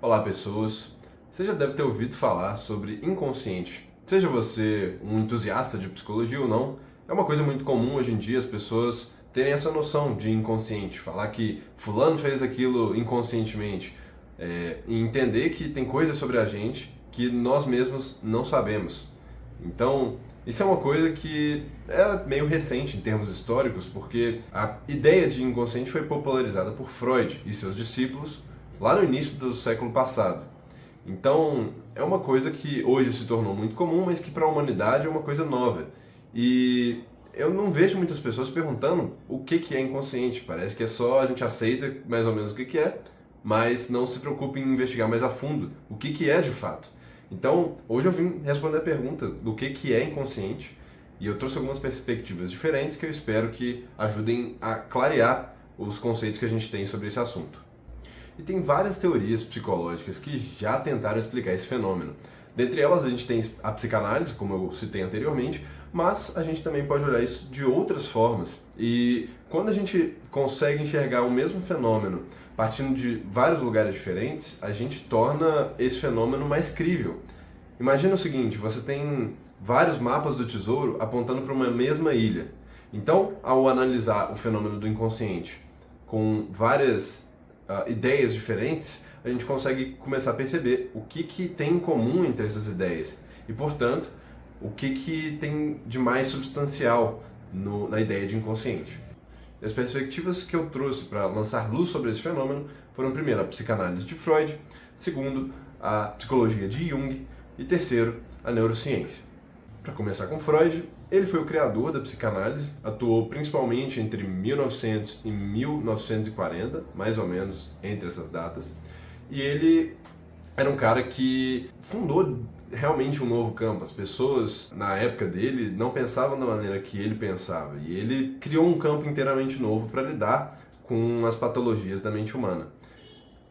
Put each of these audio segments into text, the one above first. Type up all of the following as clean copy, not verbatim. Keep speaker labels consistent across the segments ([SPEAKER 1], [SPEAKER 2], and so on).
[SPEAKER 1] Olá, pessoas! Você já deve ter ouvido falar sobre inconsciente. Seja você um entusiasta de psicologia ou não, é uma coisa muito comum hoje em dia as pessoas terem essa noção de inconsciente, falar que fulano fez aquilo inconscientemente, e entender que tem coisas sobre a gente que nós mesmos não sabemos. Então, isso é uma coisa que é meio recente em termos históricos, porque a ideia de inconsciente foi popularizada por Freud e seus discípulos lá no início do século passado. Então, é uma coisa que hoje se tornou muito comum, mas que para a humanidade é uma coisa nova. E eu não vejo muitas pessoas perguntando o que é inconsciente. Parece que é só a gente aceita mais ou menos o que é, mas não se preocupa em investigar mais a fundo o que é de fato. Então, hoje eu vim responder a pergunta do que é inconsciente e eu trouxe algumas perspectivas diferentes que eu espero que ajudem a clarear os conceitos que a gente tem sobre esse assunto. E tem várias teorias psicológicas que já tentaram explicar esse fenômeno. Dentre elas, a gente tem a psicanálise, como eu citei anteriormente, mas a gente também pode olhar isso de outras formas. E quando a gente consegue enxergar o mesmo fenômeno partindo de vários lugares diferentes, a gente torna esse fenômeno mais crível. Imagina o seguinte, você tem vários mapas do tesouro apontando para uma mesma ilha. Então, ao analisar o fenômeno do inconsciente com várias ideias diferentes, a gente consegue começar a perceber o que tem em comum entre essas ideias e, portanto, o que tem de mais substancial na ideia de inconsciente. E as perspectivas que eu trouxe para lançar luz sobre esse fenômeno foram, primeiro, a psicanálise de Freud, segundo, a psicologia de Jung e, terceiro, a neurociência. Para começar com Freud, ele foi o criador da psicanálise, atuou principalmente entre 1900 e 1940, mais ou menos entre essas datas, e ele era um cara que fundou realmente um novo campo. As pessoas, na época dele, não pensavam da maneira que ele pensava, e ele criou um campo inteiramente novo para lidar com as patologias da mente humana.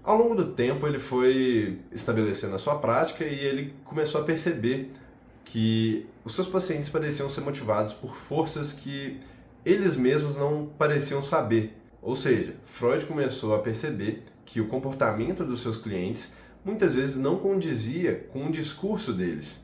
[SPEAKER 1] Ao longo do tempo, ele foi estabelecendo a sua prática e ele começou a perceber que os seus pacientes pareciam ser motivados por forças que eles mesmos não pareciam saber. Ou seja, Freud começou a perceber que o comportamento dos seus clientes muitas vezes não condizia com o discurso deles.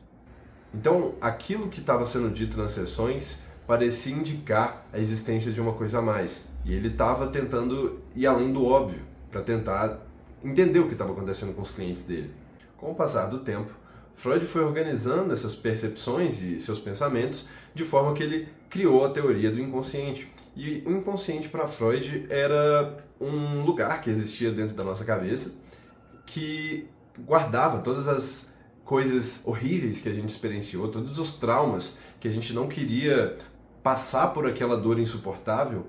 [SPEAKER 1] Então, aquilo que estava sendo dito nas sessões parecia indicar a existência de uma coisa a mais. E ele estava tentando ir além do óbvio, para tentar entender o que estava acontecendo com os clientes dele. Com o passar do tempo, Freud foi organizando essas percepções e seus pensamentos de forma que ele criou a teoria do inconsciente. E o inconsciente para Freud era um lugar que existia dentro da nossa cabeça que guardava todas as coisas horríveis que a gente experienciou, todos os traumas que a gente não queria passar por aquela dor insuportável.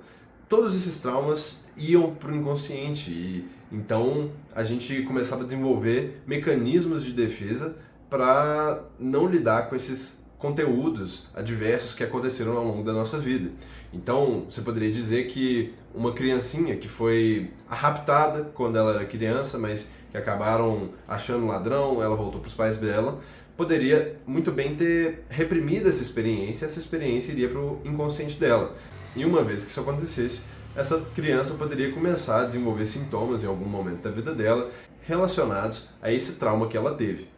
[SPEAKER 1] Todos esses traumas iam para o inconsciente e então a gente começava a desenvolver mecanismos de defesa para não lidar com esses conteúdos adversos que aconteceram ao longo da nossa vida. Então, você poderia dizer que uma criancinha que foi raptada quando ela era criança, mas que acabaram achando ladrão, ela voltou para os pais dela, poderia muito bem ter reprimido essa experiência iria para o inconsciente dela. E uma vez que isso acontecesse, essa criança poderia começar a desenvolver sintomas em algum momento da vida dela relacionados a esse trauma que ela teve.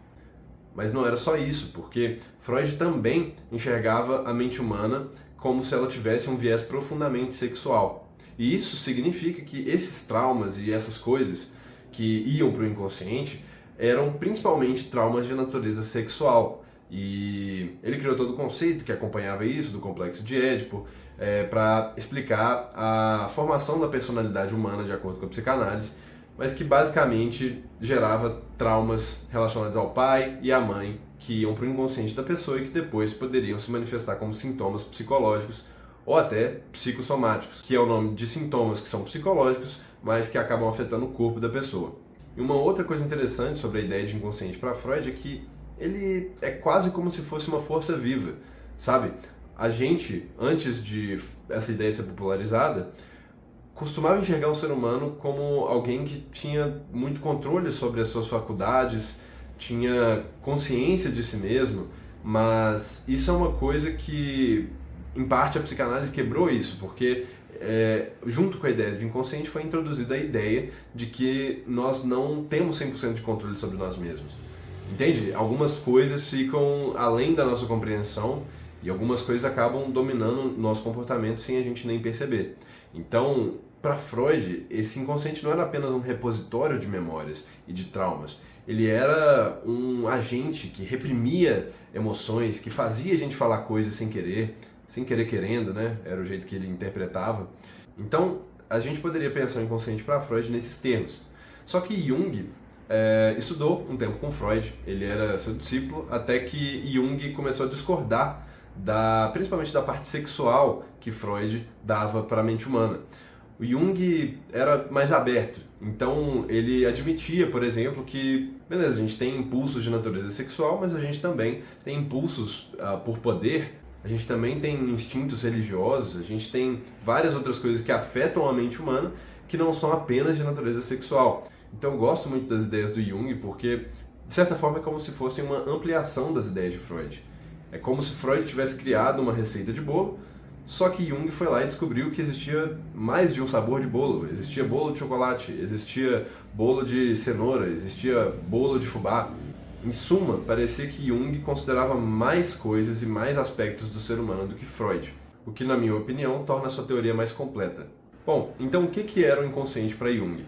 [SPEAKER 1] Mas não era só isso, porque Freud também enxergava a mente humana como se ela tivesse um viés profundamente sexual. E isso significa que esses traumas e essas coisas que iam para o inconsciente eram principalmente traumas de natureza sexual. E ele criou todo o conceito que acompanhava isso, do complexo de Édipo, para explicar a formação da personalidade humana de acordo com a psicanálise, mas que basicamente gerava traumas relacionados ao pai e à mãe que iam para o inconsciente da pessoa e que depois poderiam se manifestar como sintomas psicológicos ou até psicossomáticos, que é o nome de sintomas que são psicológicos, mas que acabam afetando o corpo da pessoa. E uma outra coisa interessante sobre a ideia de inconsciente para Freud é que ele é quase como se fosse uma força viva, sabe? A gente, antes de essa ideia ser popularizada, costumava enxergar o ser humano como alguém que tinha muito controle sobre as suas faculdades, tinha consciência de si mesmo, mas isso é uma coisa que, em parte, a psicanálise quebrou isso, porque junto com a ideia de inconsciente foi introduzida a ideia de que nós não temos 100% de controle sobre nós mesmos. Entende? Algumas coisas ficam além da nossa compreensão e algumas coisas acabam dominando o nosso comportamento sem a gente nem perceber. Então, para Freud, esse inconsciente não era apenas um repositório de memórias e de traumas. Ele era um agente que reprimia emoções, que fazia a gente falar coisas sem querer querendo, né? Era o jeito que ele interpretava. Então, a gente poderia pensar o inconsciente para Freud nesses termos. Só que Jung estudou um tempo com Freud, ele era seu discípulo, até que Jung começou a discordar principalmente da parte sexual que Freud dava para a mente humana. O Jung era mais aberto, então ele admitia, por exemplo, que, beleza, a gente tem impulsos de natureza sexual, mas a gente também tem impulsos por poder, a gente também tem instintos religiosos, a gente tem várias outras coisas que afetam a mente humana que não são apenas de natureza sexual. Então eu gosto muito das ideias do Jung porque, de certa forma, é como se fosse uma ampliação das ideias de Freud. É como se Freud tivesse criado uma receita de bolo, só que Jung foi lá e descobriu que existia mais de um sabor de bolo. Existia bolo de chocolate, existia bolo de cenoura, existia bolo de fubá. Em suma, parecia que Jung considerava mais coisas e mais aspectos do ser humano do que Freud, o que, na minha opinião, torna a sua teoria mais completa. Bom, então o que era o inconsciente para Jung?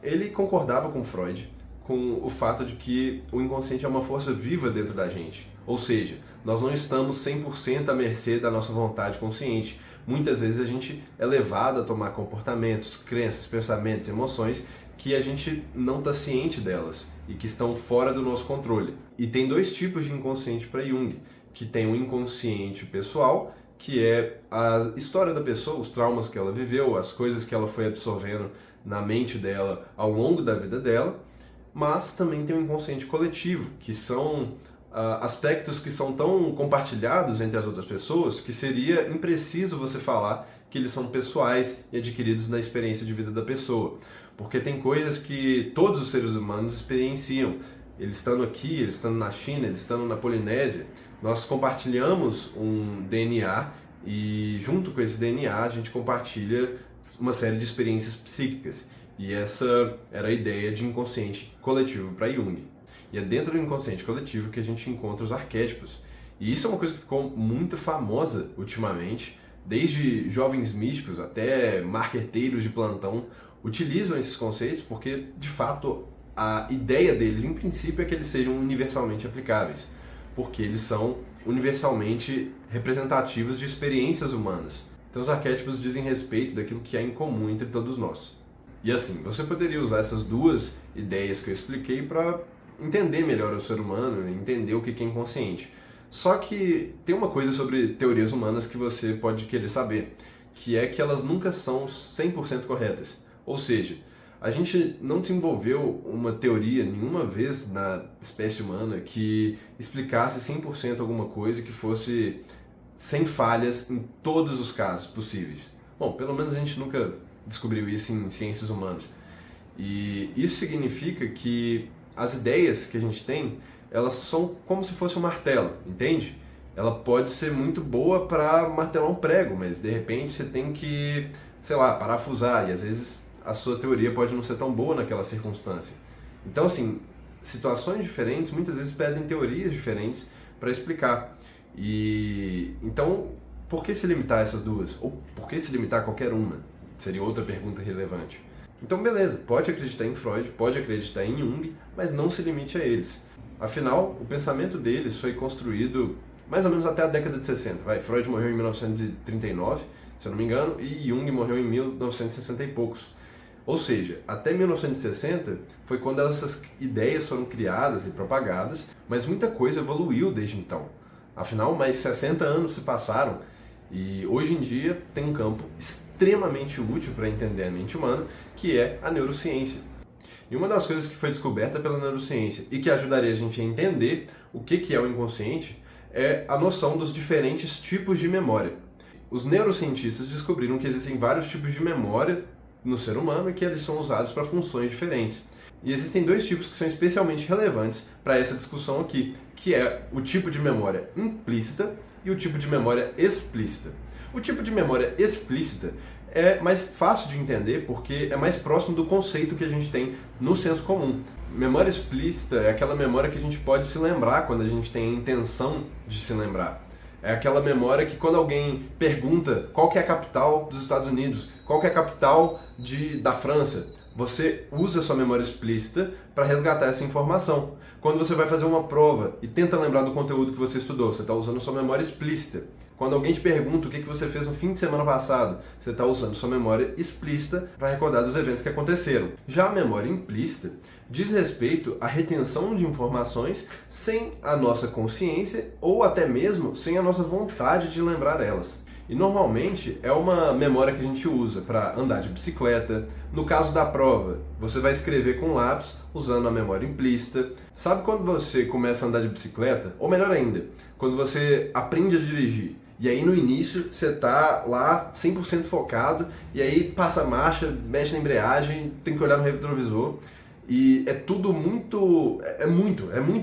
[SPEAKER 1] Ele concordava com Freud com o fato de que o inconsciente é uma força viva dentro da gente. Ou seja, nós não estamos 100% à mercê da nossa vontade consciente. Muitas vezes a gente é levado a tomar comportamentos, crenças, pensamentos, emoções que a gente não está ciente delas e que estão fora do nosso controle. E tem dois tipos de inconsciente para Jung, que tem o inconsciente pessoal, que é a história da pessoa, os traumas que ela viveu, as coisas que ela foi absorvendo na mente dela ao longo da vida dela, mas também tem o inconsciente coletivo, que são aspectos que são tão compartilhados entre as outras pessoas que seria impreciso você falar que eles são pessoais e adquiridos na experiência de vida da pessoa. Porque tem coisas que todos os seres humanos experienciam. Eles estando aqui, eles estando na China, eles estando na Polinésia, nós compartilhamos um DNA e junto com esse DNA a gente compartilha uma série de experiências psíquicas. E essa era a ideia de inconsciente coletivo para Jung. E é dentro do inconsciente coletivo que a gente encontra os arquétipos. E isso é uma coisa que ficou muito famosa ultimamente, desde jovens místicos até marqueteiros de plantão utilizam esses conceitos porque, de fato, a ideia deles, em princípio, é que eles sejam universalmente aplicáveis, porque eles são universalmente representativos de experiências humanas. Então os arquétipos dizem respeito daquilo que é em comum entre todos nós. E assim, você poderia usar essas duas ideias que eu expliquei para entender melhor o ser humano, entender o que é inconsciente. Só que tem uma coisa sobre teorias humanas que você pode querer saber, que é que elas nunca são 100% corretas. Ou seja, a gente não desenvolveu uma teoria nenhuma vez na espécie humana que explicasse 100% alguma coisa que fosse sem falhas em todos os casos possíveis. Bom, pelo menos a gente nunca descobriu isso em ciências humanas. E isso significa que as ideias que a gente tem, elas são como se fosse um martelo, entende? Ela pode ser muito boa para martelar um prego, mas de repente você tem que, sei lá, parafusar, e às vezes a sua teoria pode não ser tão boa naquela circunstância. Então, assim, situações diferentes muitas vezes pedem teorias diferentes para explicar. E então, por que se limitar a essas duas? Ou por que se limitar a qualquer uma? Seria outra pergunta relevante. Então, beleza, pode acreditar em Freud, pode acreditar em Jung, mas não se limite a eles. Afinal, o pensamento deles foi construído mais ou menos até a década de 60. Freud morreu em 1939, se eu não me engano, e Jung morreu em 1960 e poucos. Ou seja, até 1960 foi quando essas ideias foram criadas e propagadas, mas muita coisa evoluiu desde então. Afinal, mais 60 anos se passaram e hoje em dia tem um campo extremamente útil para entender a mente humana, que é a neurociência. E uma das coisas que foi descoberta pela neurociência e que ajudaria a gente a entender o que é o inconsciente é a noção dos diferentes tipos de memória. Os neurocientistas descobriram que existem vários tipos de memória no ser humano e que eles são usados para funções diferentes. E existem dois tipos que são especialmente relevantes para essa discussão aqui, que é o tipo de memória implícita e o tipo de memória explícita. O tipo de memória explícita é mais fácil de entender porque é mais próximo do conceito que a gente tem no senso comum. Memória explícita é aquela memória que a gente pode se lembrar quando a gente tem a intenção de se lembrar. É aquela memória que quando alguém pergunta qual que é a capital dos Estados Unidos, qual que é a capital da França, você usa a sua memória explícita para resgatar essa informação. Quando você vai fazer uma prova e tenta lembrar do conteúdo que você estudou, você está usando a sua memória explícita. Quando alguém te pergunta o que você fez no fim de semana passado, você está usando sua memória explícita para recordar dos eventos que aconteceram. Já a memória implícita diz respeito à retenção de informações sem a nossa consciência ou até mesmo sem a nossa vontade de lembrar elas. E normalmente é uma memória que a gente usa para andar de bicicleta. No caso da prova, você vai escrever com lápis usando a memória implícita. Sabe quando você começa a andar de bicicleta? Ou melhor ainda, quando você aprende a dirigir. E aí no início você tá lá 100% focado e aí passa a marcha, mexe na embreagem, tem que olhar no retrovisor e é tudo muito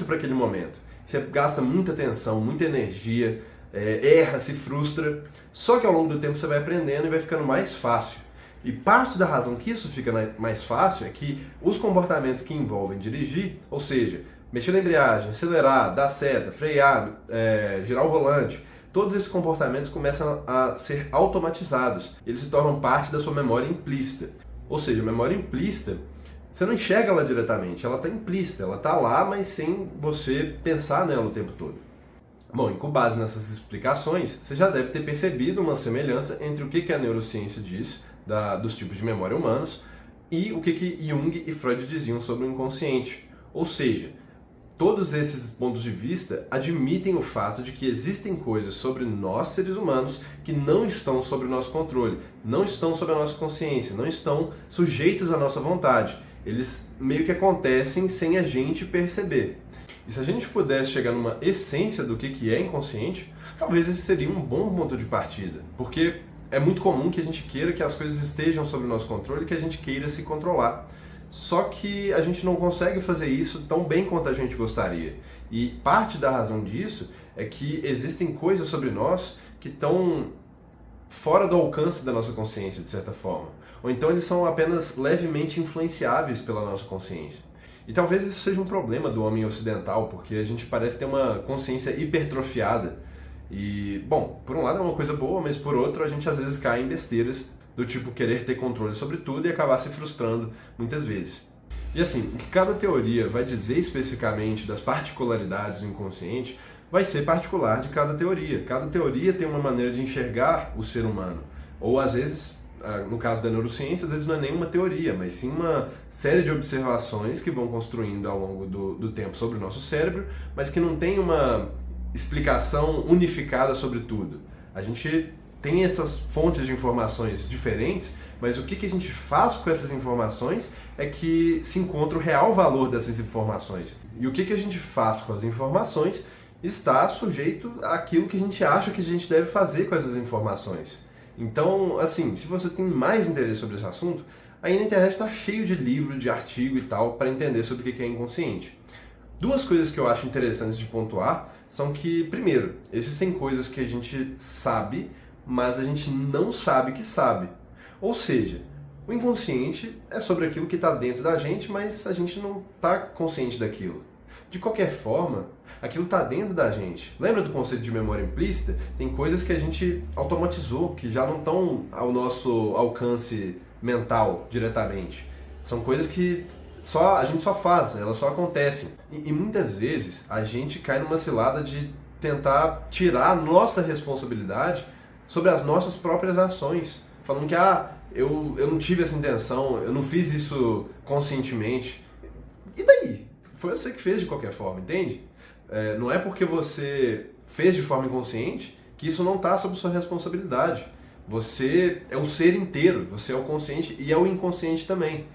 [SPEAKER 1] para aquele momento. Você gasta muita atenção, muita energia, erra, se frustra, só que ao longo do tempo você vai aprendendo e vai ficando mais fácil. E parte da razão que isso fica mais fácil é que os comportamentos que envolvem dirigir, ou seja, mexer na embreagem, acelerar, dar seta, frear, girar o volante, todos esses comportamentos começam a ser automatizados. Eles se tornam parte da sua memória implícita. Ou seja, a memória implícita, você não enxerga ela diretamente, ela está implícita, ela está lá, mas sem você pensar nela o tempo todo. Bom, e com base nessas explicações, você já deve ter percebido uma semelhança entre o que a neurociência diz dos tipos de memória humanos e o que Jung e Freud diziam sobre o inconsciente. Ou seja, todos esses pontos de vista admitem o fato de que existem coisas sobre nós, seres humanos, que não estão sob o nosso controle, não estão sob a nossa consciência, não estão sujeitos à nossa vontade. Eles meio que acontecem sem a gente perceber. E se a gente pudesse chegar numa essência do que é inconsciente, talvez esse seria um bom ponto de partida. Porque é muito comum que a gente queira que as coisas estejam sob o nosso controle e que a gente queira se controlar. Só que a gente não consegue fazer isso tão bem quanto a gente gostaria. E parte da razão disso é que existem coisas sobre nós que estão fora do alcance da nossa consciência, de certa forma. Ou então eles são apenas levemente influenciáveis pela nossa consciência. E talvez isso seja um problema do homem ocidental, porque a gente parece ter uma consciência hipertrofiada. E, bom, por um lado é uma coisa boa, mas por outro a gente às vezes cai em besteiras do tipo querer ter controle sobre tudo e acabar se frustrando muitas vezes. E assim, o que cada teoria vai dizer especificamente das particularidades do inconsciente vai ser particular de cada teoria. Cada teoria tem uma maneira de enxergar o ser humano. Ou às vezes, no caso da neurociência, às vezes não é nenhuma teoria, mas sim uma série de observações que vão construindo ao longo do tempo sobre o nosso cérebro, mas que não tem uma explicação unificada sobre tudo. A gente tem essas fontes de informações diferentes, mas o que a gente faz com essas informações é que se encontra o real valor dessas informações. E o que a gente faz com as informações está sujeito àquilo que a gente acha que a gente deve fazer com essas informações. Então, assim, se você tem mais interesse sobre esse assunto, aí na internet está cheio de livro, de artigo e tal, para entender sobre o que é inconsciente. Duas coisas que eu acho interessantes de pontuar são que, primeiro, existem coisas que a gente sabe, mas a gente não sabe que sabe. Ou seja, o inconsciente é sobre aquilo que está dentro da gente, mas a gente não está consciente daquilo. De qualquer forma, aquilo está dentro da gente. Lembra do conceito de memória implícita? Tem coisas que a gente automatizou, que já não estão ao nosso alcance mental diretamente. São coisas que a gente só faz, elas só acontecem. E muitas vezes a gente cai numa cilada de tentar tirar a nossa responsabilidade sobre as nossas próprias ações, falando que eu não tive essa intenção, eu não fiz isso conscientemente. E daí? Foi você que fez de qualquer forma, entende? Não é porque você fez de forma inconsciente que isso não está sob sua responsabilidade. Você é um ser inteiro, você é o consciente e é o inconsciente também.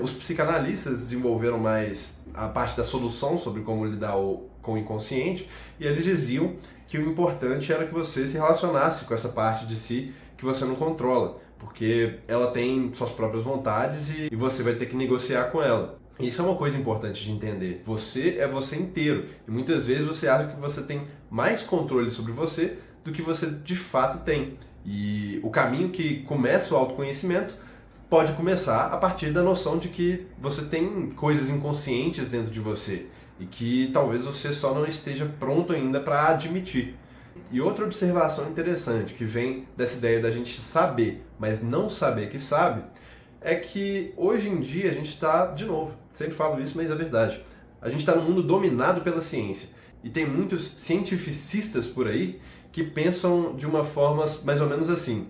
[SPEAKER 1] Os psicanalistas desenvolveram mais a parte da solução sobre como lidar com o inconsciente e eles diziam que o importante era que você se relacionasse com essa parte de si que você não controla, porque ela tem suas próprias vontades e você vai ter que negociar com ela. Isso é uma coisa importante de entender. Você é você inteiro e muitas vezes você acha que você tem mais controle sobre você do que você de fato tem. E o caminho que começa o autoconhecimento pode começar a partir da noção de que você tem coisas inconscientes dentro de você e que talvez você só não esteja pronto ainda para admitir. E outra observação interessante que vem dessa ideia da gente saber, mas não saber que sabe, é que hoje em dia a gente está, de novo, sempre falo isso, mas é verdade, a gente está num mundo dominado pela ciência. E tem muitos cientificistas por aí que pensam de uma forma mais ou menos assim: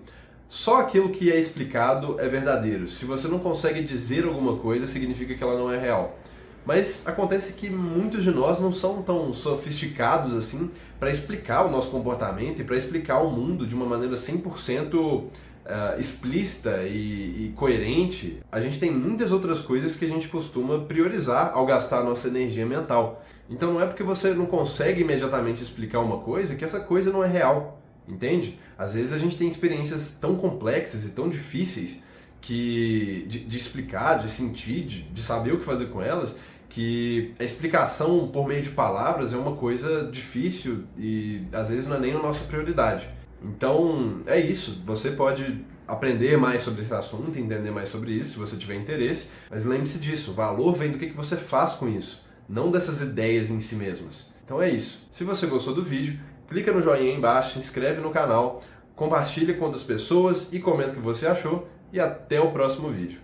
[SPEAKER 1] só aquilo que é explicado é verdadeiro. Se você não consegue dizer alguma coisa, significa que ela não é real. Mas acontece que muitos de nós não são tão sofisticados assim para explicar o nosso comportamento e para explicar o mundo de uma maneira 100% explícita e coerente. A gente tem muitas outras coisas que a gente costuma priorizar ao gastar a nossa energia mental. Então não é porque você não consegue imediatamente explicar uma coisa que essa coisa não é real, entende? Às vezes a gente tem experiências tão complexas e tão difíceis de explicar, de sentir, de saber o que fazer com elas, que a explicação por meio de palavras é uma coisa difícil e às vezes não é nem a nossa prioridade. Então é isso, você pode aprender mais sobre esse assunto, entender mais sobre isso se você tiver interesse, mas lembre-se disso, o valor vem do que você faz com isso, não dessas ideias em si mesmas. Então é isso. Se você gostou do vídeo, clica no joinha aí embaixo, se inscreve no canal, compartilha com outras pessoas e comenta o que você achou, e até o próximo vídeo.